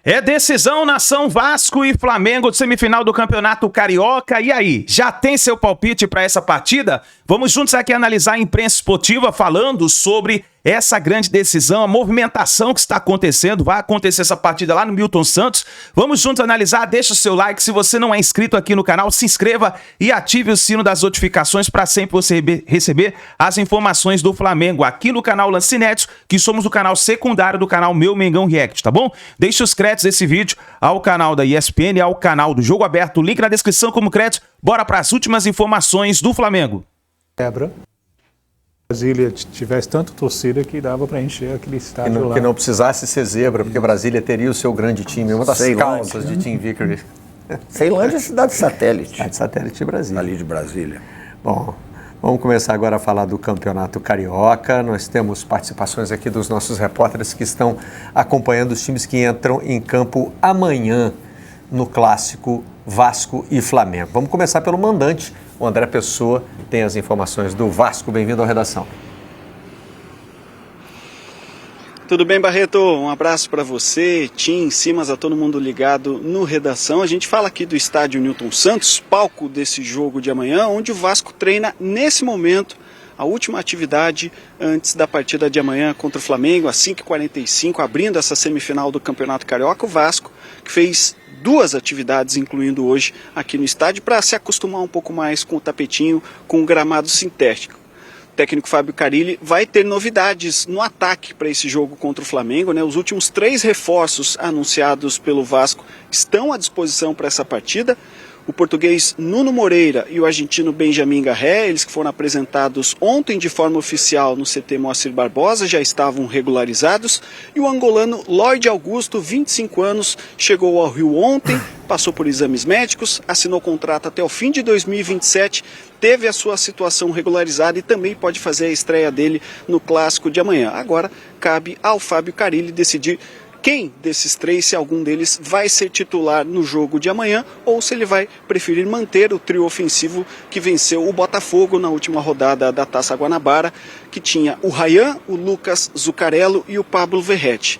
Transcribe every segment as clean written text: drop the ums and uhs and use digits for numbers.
É decisão, nação Vasco e Flamengo de semifinal do Campeonato Carioca. E aí, já tem seu palpite para essa partida? Vamos juntos aqui analisar a imprensa esportiva falando sobre essa grande decisão, a movimentação que está acontecendo. Vai acontecer essa partida lá no Milton Santos. Vamos juntos analisar, deixa o seu like. Se você não é inscrito aqui no canal, se inscreva e ative o sino das notificações para sempre você receber as informações do Flamengo aqui no canal Lance Netos, que somos o canal secundário do canal Meu Mengão React, tá bom? Deixe os créditos desse vídeo ao canal da ESPN e ao canal do Jogo Aberto, link na descrição como crédito. Bora para as últimas informações do Flamengo. Quebra. Brasília tivesse tanto torcida que dava para encher aquele estádio lá. Que não precisasse ser zebra, porque Brasília teria o seu grande time, uma das causas de Team Vickery. Ceilândia é cidade satélite. Cidade satélite de Brasília. Ali de Brasília. Bom, vamos começar agora a falar do Campeonato Carioca. Nós temos participações aqui dos nossos repórteres que estão acompanhando os times que entram em campo amanhã no clássico Vasco e Flamengo. Vamos começar pelo mandante. O André Pessoa tem as informações do Vasco. Bem-vindo à redação. Tudo bem, Barreto? Um abraço para você, Tim, Simas, a todo mundo ligado no Redação. A gente fala aqui do estádio Newton Santos, palco desse jogo de amanhã, onde o Vasco treina nesse momento a última atividade antes da partida de amanhã contra o Flamengo, às 5h45, abrindo essa semifinal do Campeonato Carioca. O Vasco, que fez duas atividades, incluindo hoje aqui no estádio, para se acostumar um pouco mais com o tapetinho, com o gramado sintético. O técnico Fábio Carilli vai ter novidades no ataque para esse jogo contra o Flamengo, né? Os últimos 3 reforços anunciados pelo Vasco estão à disposição para essa partida. O português Nuno Moreira e o argentino Benjamin Garré, eles que foram apresentados ontem de forma oficial no CT Moacir Barbosa, já estavam regularizados. E o angolano Lloyd Augusto, 25 anos, chegou ao Rio ontem, passou por exames médicos, assinou contrato até o fim de 2027, teve a sua situação regularizada e também pode fazer a estreia dele no clássico de amanhã. Agora cabe ao Fábio Carilli decidir quem desses 3, se algum deles vai ser titular no jogo de amanhã ou se ele vai preferir manter o trio ofensivo que venceu o Botafogo na última rodada da Taça Guanabara, que tinha o Ryan, o Lucas Zuccarello e o Pablo Verratti.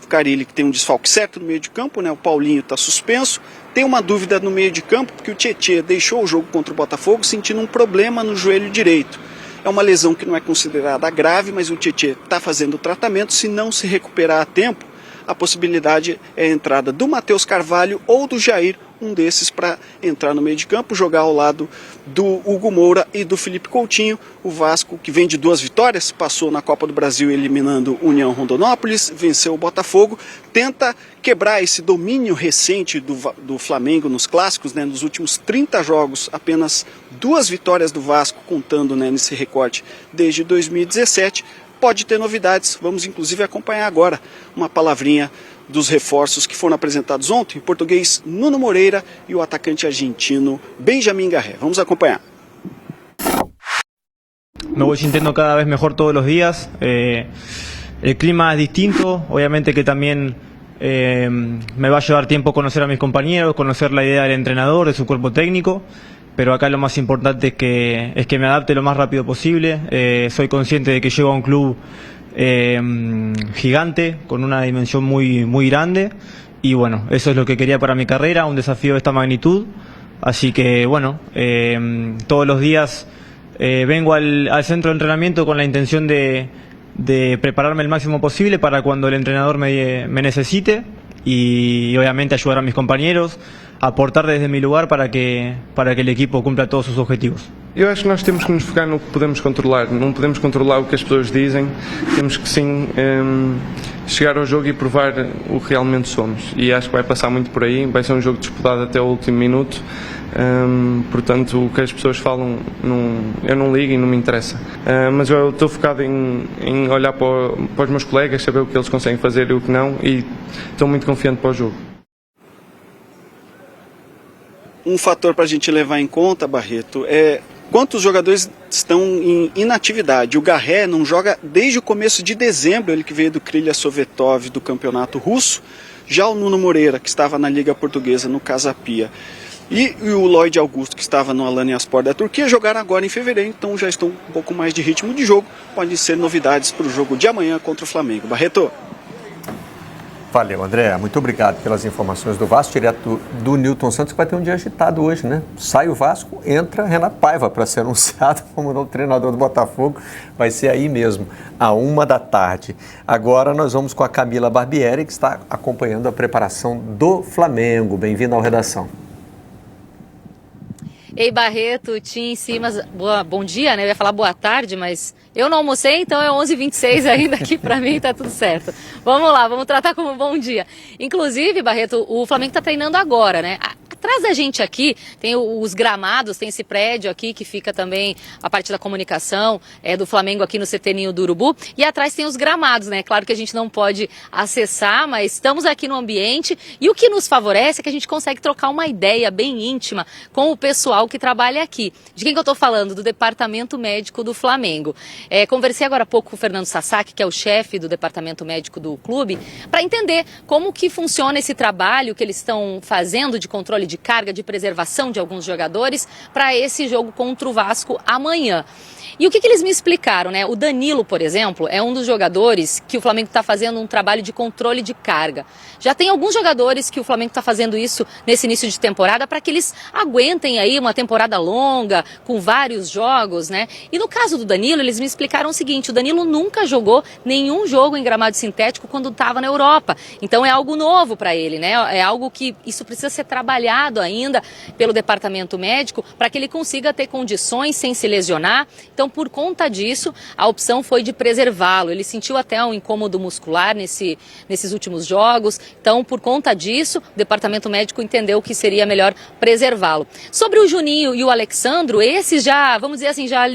O Carilli, que tem um desfalque certo no meio de campo, né? O Paulinho está suspenso, tem uma dúvida no meio de campo porque o Tietê deixou o jogo contra o Botafogo sentindo um problema no joelho direito. É uma lesão que não é considerada grave, mas o Tietê está fazendo o tratamento. Se não se recuperar a tempo, a possibilidade é a entrada do Matheus Carvalho ou do Jair, um desses para entrar no meio de campo, jogar ao lado do Hugo Moura e do Felipe Coutinho. O Vasco, que vem de 2 vitórias, passou na Copa do Brasil eliminando União Rondonópolis, venceu o Botafogo, tenta quebrar esse domínio recente do Flamengo nos clássicos, né? Nos últimos 30 jogos, apenas 2 vitórias do Vasco, contando, né, nesse recorte desde 2017. Pode ter novidades, vamos inclusive acompanhar agora uma palavrinha dos reforços que foram apresentados ontem, em português Nuno Moreira e o atacante argentino Benjamin Garré. Vamos acompanhar. Me voy sintiendo cada vez mejor todos los días. El clima es distinto, obviamente que también me va a llevar tiempo conocer a mis compañeros, conocer la idea del entrenador, de su cuerpo técnico. Pero acá lo más importante es que me adapte lo más rápido posible. Soy consciente de que llego a un club gigante, con una dimensión muy grande. Y bueno, eso es lo que quería para mi carrera, un desafío de esta magnitud. Así que bueno, todos los días vengo al centro de entrenamiento con la intención de prepararme el máximo posible para cuando el entrenador me necesite. Y obviamente ayudar a mis compañeros, aportar desde mi lugar para que el equipo cumpla todos sus objetivos. Eu acho que nós temos que nos focar no que podemos controlar, não podemos controlar o que as pessoas dizem, temos que sim chegar ao jogo e provar o que realmente somos, e acho que vai passar muito por aí, vai ser um jogo disputado até o último minuto, portanto o que as pessoas falam eu não ligo e não me interessa, mas eu estou focado em olhar para os meus colegas, saber o que eles conseguem fazer e o que não, e estou muito confiante para o jogo. Um fator para a gente levar em conta, Barreto, é quantos jogadores estão em inatividade. O Garré não joga desde o começo de dezembro, ele que veio do Krylia Sovetov do campeonato russo. Já o Nuno Moreira, que estava na Liga Portuguesa, no Casa Pia, e o Lloyd Augusto, que estava no Alanyaspor da Turquia, jogaram agora em fevereiro, então já estão um pouco mais de ritmo de jogo. Podem ser novidades para o jogo de amanhã contra o Flamengo. Barreto. Valeu, André. Muito obrigado pelas informações do Vasco, direto do Newton Santos, que vai ter um dia agitado hoje, né? Sai o Vasco, entra Renato Paiva para ser anunciado como novo treinador do Botafogo. Vai ser aí mesmo, à 13h. Agora nós vamos com a Camila Barbieri, que está acompanhando a preparação do Flamengo. Bem-vinda ao Redação. Ei, Barreto, Tim, Simas, bom dia, né? Eu ia falar boa tarde, mas eu não almocei, então é 11h26 ainda aqui pra mim, tá tudo certo. Vamos lá, vamos tratar como bom dia. Inclusive, Barreto, o Flamengo tá treinando agora, né? Atrás da gente aqui tem os gramados, tem esse prédio aqui que fica também a parte da comunicação do Flamengo aqui no CT Ninho do Urubu. E atrás tem os gramados, né? Claro que a gente não pode acessar, mas estamos aqui no ambiente e o que nos favorece é que a gente consegue trocar uma ideia bem íntima com o pessoal que trabalha aqui. De quem que eu tô falando? Do Departamento Médico do Flamengo. Conversei agora há pouco com o Fernando Sasaki, que é o chefe do Departamento Médico do clube, para entender como que funciona esse trabalho que eles estão fazendo de controle de carga, de preservação de alguns jogadores para esse jogo contra o Vasco amanhã. E o que eles me explicaram, né? O Danilo, por exemplo, é um dos jogadores que o Flamengo está fazendo um trabalho de controle de carga. Já tem alguns jogadores que o Flamengo está fazendo isso nesse início de temporada para que eles aguentem aí uma temporada longa, com vários jogos, né? E no caso do Danilo, eles me explicaram o seguinte: o Danilo nunca jogou nenhum jogo em gramado sintético quando estava na Europa. Então é algo novo para ele, né? É algo que isso precisa ser trabalhado ainda pelo departamento médico para que ele consiga ter condições sem se lesionar. Então, por conta disso, a opção foi de preservá-lo. Ele sentiu até um incômodo muscular nesses últimos jogos. Então, por conta disso, o departamento médico entendeu que seria melhor preservá-lo. Sobre o Juninho e o Alexandro, esses já, vamos dizer assim, já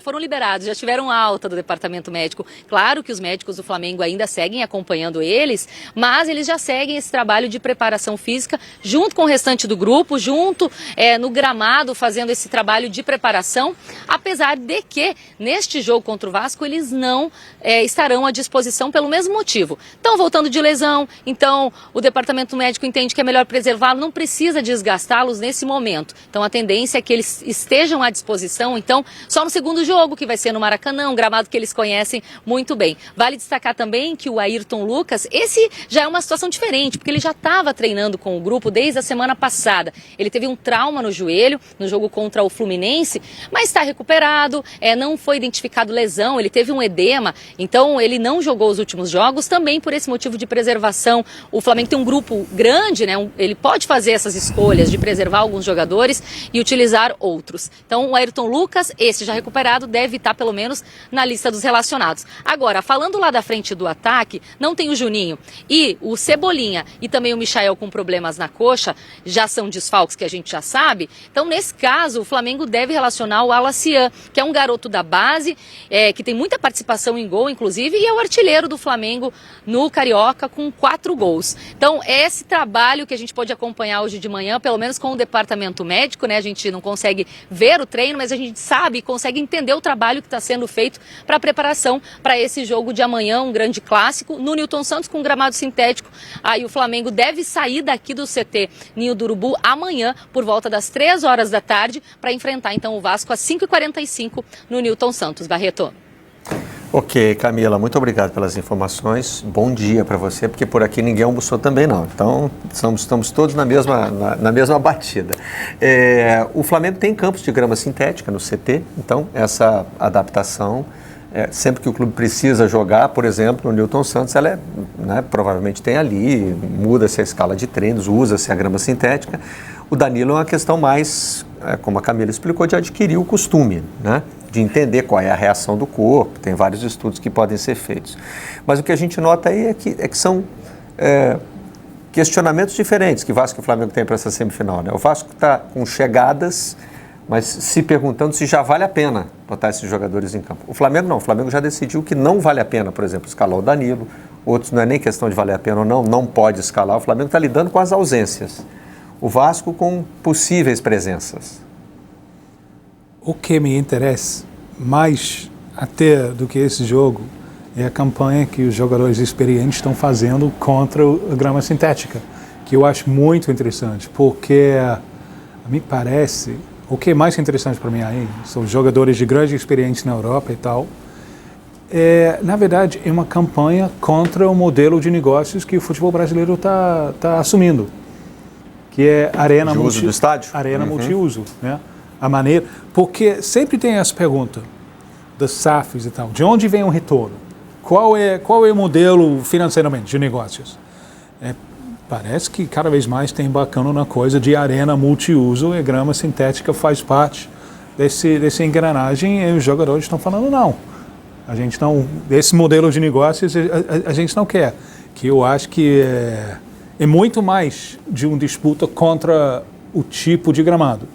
foram liberados, já tiveram alta do departamento médico. Claro que os médicos do Flamengo ainda seguem acompanhando eles, mas eles já seguem esse trabalho de preparação física junto com o restante do grupo, junto no gramado, fazendo esse trabalho de preparação, apesar de que neste jogo contra o Vasco eles não estarão à disposição pelo mesmo motivo. Estão voltando de lesão, então o departamento médico entende que é melhor preservá-lo, não precisa desgastá-los nesse momento. Então a tendência é que eles estejam à disposição, então, só no segundo jogo, que vai ser no Maracanã, um gramado que eles conhecem muito bem. Vale destacar também que o Ayrton Lucas, esse já é uma situação diferente, porque ele já estava treinando com o grupo desde a semana passada. Ele teve um trauma no joelho, no jogo contra o Fluminense, mas está recuperado. Não foi identificado lesão, ele teve um edema, então ele não jogou os últimos jogos, também por esse motivo de preservação. O Flamengo tem um grupo grande, né? Ele pode fazer essas escolhas de preservar alguns jogadores e utilizar outros. Então o Ayrton Lucas, esse já recuperado, deve estar pelo menos na lista dos relacionados. Agora, falando lá da frente do ataque, não tem o Juninho e o Cebolinha e também o Michael com problemas na coxa, já são desfalques que a gente já sabe. Então nesse caso o Flamengo deve relacionar o Alacian, que é um garoto da base, que tem muita participação em gol, inclusive, e é o artilheiro do Flamengo no Carioca com 4 gols. Então, é esse trabalho que a gente pode acompanhar hoje de manhã, pelo menos com o departamento médico, né? A gente não consegue ver o treino, mas a gente sabe e consegue entender o trabalho que está sendo feito para a preparação para esse jogo de amanhã, um grande clássico, no Newton Santos com gramado sintético. Aí o Flamengo deve sair daqui do CT Ninho do Urubu amanhã, por volta das 3h da tarde, para enfrentar então o Vasco às 5h45 no Newton Santos. Barreto. Ok, Camila, muito obrigado pelas informações. Bom dia para você, porque por aqui ninguém almoçou também não. Então, estamos todos na mesma batida. O Flamengo tem campos de grama sintética no CT, então essa adaptação, sempre que o clube precisa jogar, por exemplo, no Newton Santos, ela provavelmente tem ali, muda-se a escala de treinos, usa-se a grama sintética. O Danilo é uma questão mais, como a Camila explicou, de adquirir o costume, né? De entender qual é a reação do corpo, tem vários estudos que podem ser feitos. Mas o que a gente nota aí é que são questionamentos diferentes que Vasco e Flamengo têm para essa semifinal, né? O Vasco está com chegadas, mas se perguntando se já vale a pena botar esses jogadores em campo. O Flamengo não, o Flamengo já decidiu que não vale a pena, por exemplo, escalar o Danilo, outros não é nem questão de valer a pena ou não pode escalar, o Flamengo está lidando com as ausências. O Vasco com possíveis presenças. O que me interessa mais até do que esse jogo é a campanha que os jogadores experientes estão fazendo contra a grama sintética, que eu acho muito interessante, porque me parece, o que é mais interessante para mim aí, são jogadores de grande experiência na Europa e tal, na verdade, é uma campanha contra o modelo de negócios que o futebol brasileiro está assumindo, que é arena de uso do estádio? Arena multiuso, né? A maneira, porque sempre tem essa pergunta das SAFs e tal, de onde vem o retorno? Qual é o modelo financeiramente de negócios? Parece que cada vez mais tem bacana na coisa de arena multiuso e grama sintética faz parte dessa engrenagem e os jogadores estão falando não. A gente não, esse modelo de negócios a gente não quer. Que eu acho que é muito mais de uma disputa contra o tipo de gramado.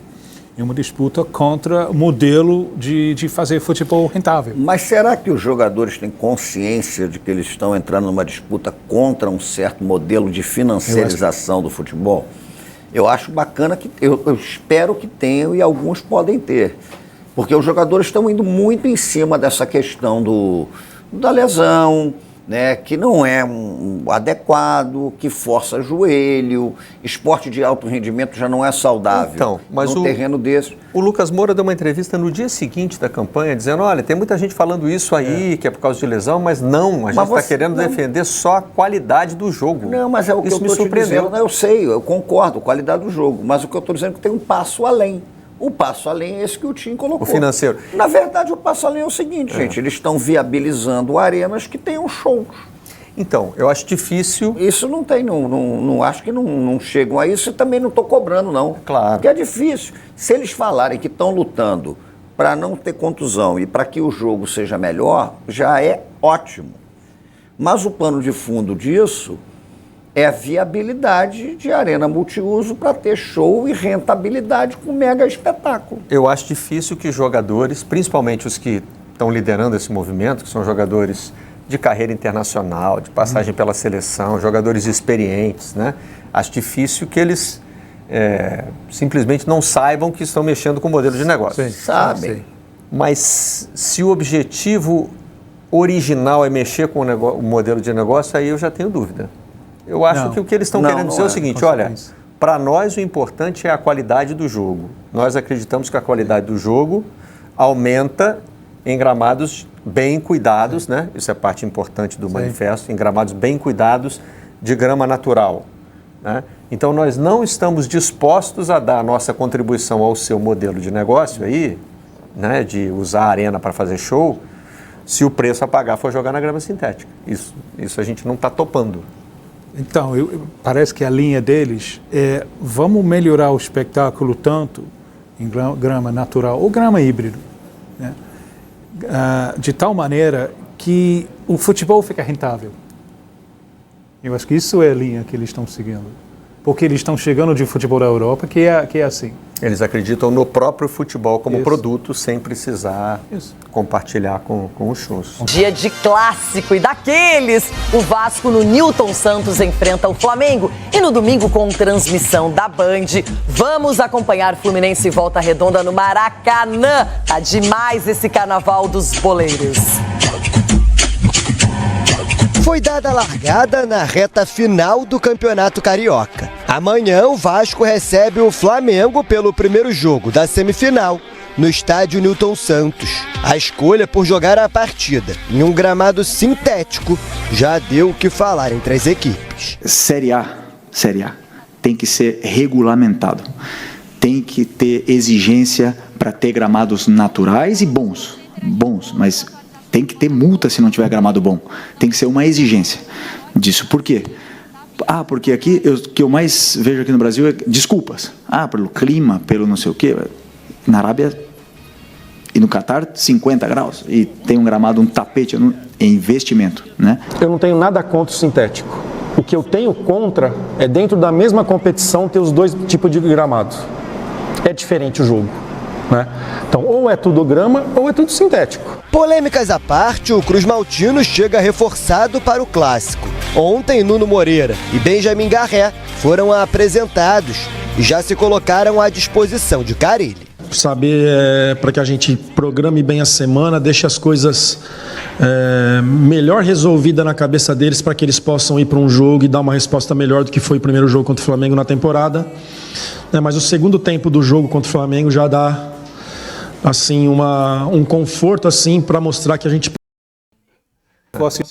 É uma disputa contra o modelo de fazer futebol rentável. Mas será que os jogadores têm consciência de que eles estão entrando numa disputa contra um certo modelo de financiarização do futebol? Eu acho bacana que eu espero que tenham e alguns podem ter. Porque os jogadores estão indo muito em cima dessa questão da lesão, né, que não é adequado, que força joelho, esporte de alto rendimento já não é saudável. Então, mas num terreno desse. O Lucas Moura deu uma entrevista no dia seguinte da campanha dizendo, olha, tem muita gente falando isso aí, que é por causa de lesão, mas não, a gente está querendo defender só a qualidade do jogo. Não, mas é o que eu estou te dizendo, eu sei, eu concordo, qualidade do jogo, mas o que eu estou dizendo é que tem um passo além. O passo além é esse que o Tim colocou. O financeiro. Na verdade, o passo além é o seguinte, gente, eles estão viabilizando arenas que tenham shows. Então, eu acho difícil... Isso não tem, não acho que não chegam a isso e também não estou cobrando, não. Claro. Porque é difícil. Se eles falarem que estão lutando para não ter contusão e para que o jogo seja melhor, já é ótimo. Mas o pano de fundo disso é a viabilidade de arena multiuso para ter show e rentabilidade com mega espetáculo. Eu acho difícil que jogadores, principalmente os que estão liderando esse movimento, que são jogadores de carreira internacional, de passagem pela seleção, jogadores experientes, né? Acho difícil que eles simplesmente não saibam que estão mexendo com o modelo de negócio. Sim, sabem. Mas se o objetivo original é mexer com o modelo de negócio, aí eu já tenho dúvida. Eu acho que o que eles estão querendo dizer é o seguinte, olha, para nós o importante é a qualidade do jogo. Nós acreditamos que a qualidade do jogo aumenta em gramados bem cuidados, né? Isso é parte importante do manifesto, em gramados bem cuidados de grama natural, né? Então nós não estamos dispostos a dar a nossa contribuição ao seu modelo de negócio aí, né? De usar a arena para fazer show, se o preço a pagar for jogar na grama sintética. Isso a gente não está topando. Então, parece que a linha deles é vamos melhorar o espetáculo tanto em grama natural ou grama híbrido, né? De tal maneira que o futebol fica rentável. Eu acho que isso é a linha que eles estão seguindo. Porque eles estão chegando de futebol da Europa, que é assim. Eles acreditam no próprio futebol como produto, sem precisar compartilhar com os shows. Dia de clássico e daqueles, o Vasco no Newton Santos enfrenta o Flamengo. E no domingo, com transmissão da Band, vamos acompanhar Fluminense e Volta Redonda no Maracanã. Tá demais esse carnaval dos boleiros. Foi dada a largada na reta final do Campeonato Carioca. Amanhã o Vasco recebe o Flamengo pelo primeiro jogo da semifinal no estádio Newton Santos. A escolha por jogar a partida em um gramado sintético já deu o que falar entre as equipes. Série A tem que ser regulamentado. Tem que ter exigência para ter gramados naturais e bons, mas tem que ter multa se não tiver gramado bom. Tem que ser uma exigência disso. Por quê? Porque aqui, o que eu mais vejo aqui no Brasil é desculpas. Pelo clima, pelo não sei o quê. Na Arábia e no Catar, 50 graus. E tem um gramado, um tapete, é investimento, né? Eu não tenho nada contra o sintético. O que eu tenho contra é dentro da mesma competição ter os dois tipos de gramados. É diferente o jogo, né? Então, ou é tudo grama ou é tudo sintético. Polêmicas à parte, o Cruz Maltino chega reforçado para o clássico. Ontem, Nuno Moreira e Benjamin Garré foram apresentados e já se colocaram à disposição de Carille. Saber para que a gente programe bem a semana, deixe as coisas melhor resolvidas na cabeça deles para que eles possam ir para um jogo e dar uma resposta melhor do que foi o primeiro jogo contra o Flamengo na temporada. Mas o segundo tempo do jogo contra o Flamengo já dá assim um conforto assim para mostrar que a gente... fosse